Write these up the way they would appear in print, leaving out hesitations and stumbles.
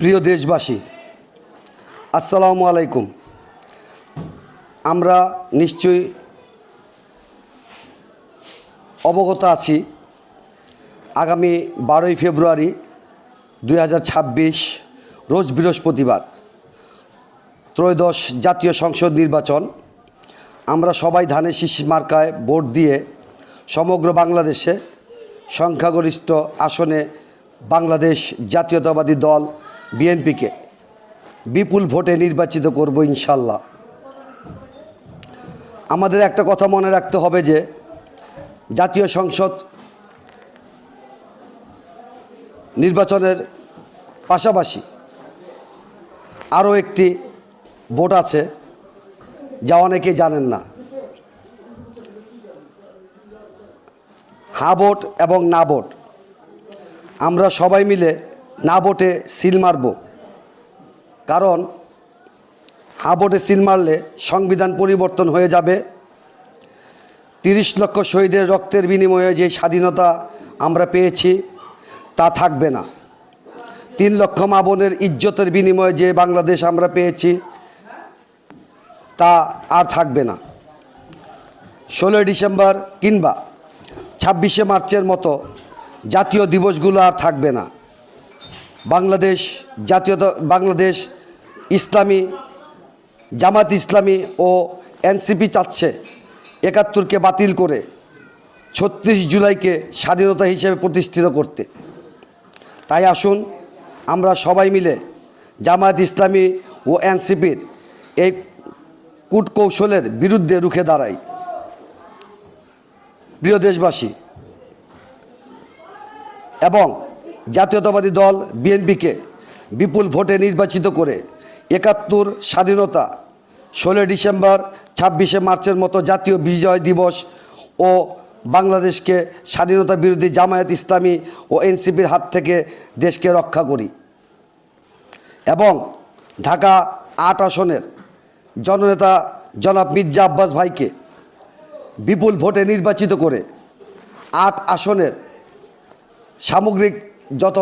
প্রিয় দেশবাসী, আসসালামু আলাইকুম। আমরা নিশ্চয়ই অবগত আছি আগামী 12ই ফেব্রুয়ারি 2026 রোজ বৃহস্পতিবার ত্রয়োদশ জাতীয় সংসদ নির্বাচন। আমরা সবাই ধানের শীষ মার্কায় ভোট দিয়ে সমগ্র বাংলাদেশে সংখ্যাগরিষ্ঠ আসনে বাংলাদেশ জাতীয়তাবাদী দল বিএনপিকে বিপুল ভোটে নির্বাচিত করব ইনশাল্লাহ। আমাদের একটা কথা মনে রাখতে হবে যে জাতীয় সংসদ নির্বাচনের পাশাপাশি আরও একটি ভোট আছে যা অনেকেই জানেন না। হ্যাঁ ভোট এবং না ভোট। আমরা সবাই মিলে না ভোটে সিল মারব, কারণ হ্যাঁ ভোটে সিল মারলে সংবিধান পরিবর্তন হয়ে যাবে। 30 লক্ষ শহীদের রক্তের বিনিময়ে যে স্বাধীনতা আমরা পেয়েছি তা থাকবে না। 3 লক্ষ মা বোনের ইজ্জতের বিনিময়ে যে বাংলাদেশ আমরা পেয়েছি তা আর থাকবে না। 16 ডিসেম্বর কিংবা 26শে মার্চের মতো জাতীয় দিবসগুলো আর থাকবে না। বাংলাদেশ ইসলামী জামাত ইসলামী ও এনসিপি চাচ্ছে 71কে বাতিল করে 36 জুলাইকে স্বাধীনতা হিসেবে প্রতিষ্ঠিত করতে। তাই আসুন আমরা সবাই মিলে জামায়াত ইসলামী ও এনসিপির এই কূটকৌশলের বিরুদ্ধে রুখে দাঁড়াই। প্রিয় দেশবাসী, এবং জাতীয়তাবাদী দল বিএনপিকে বিপুল ভোটে নির্বাচিত করে 71 স্বাধীনতা, 16 ডিসেম্বর, 26শে মার্চের মতো জাতীয় বিজয় দিবস ও বাংলাদেশকে স্বাধীনতা বিরোধী জামায়াত ইসলামী ও এনসিপির হাত থেকে দেশকে রক্ষা করি, এবং ঢাকা 8 আসনের জননেতা জনাব মির্জা আব্বাস ভাইকে বিপুল ভোটে নির্বাচিত করে 8 আসনের সামগ্রিক যত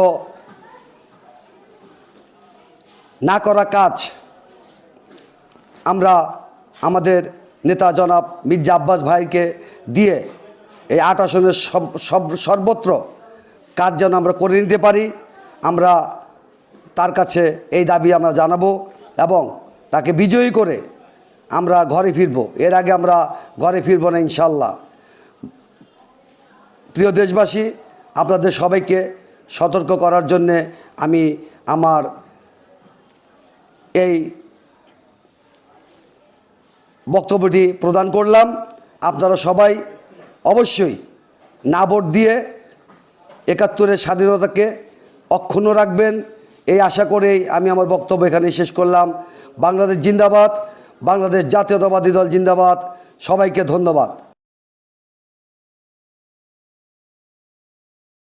না করা কাজ আমরা আমাদের নেতা জনাব মির্জা আব্বাস ভাইকে দিয়ে এই 8 আসনের সর্বত্র কাজ যেন আমরা করে নিতে পারি, আমরা তার কাছে এই দাবি আমরা জানাবো এবং তাকে বিজয়ী করে আমরা ঘরে ফিরব। এর আগে আমরা ঘরে ফিরব না ইনশাল্লাহ। প্রিয় দেশবাসী, আপনাদের সবাইকে সতর্ক করার জন্যে আমি আমার এই বক্তব্যটি প্রদান করলাম। আপনারা সবাই অবশ্যই না ভোট দিয়ে 71-এর স্বাধীনতাকে অক্ষুণ্ণ রাখবেন, এই আশা করেই আমি আমার বক্তব্য এখানে শেষ করলাম। বাংলাদেশ জিন্দাবাদ, বাংলাদেশ জাতীয়তাবাদী দল জিন্দাবাদ। সবাইকে ধন্যবাদ।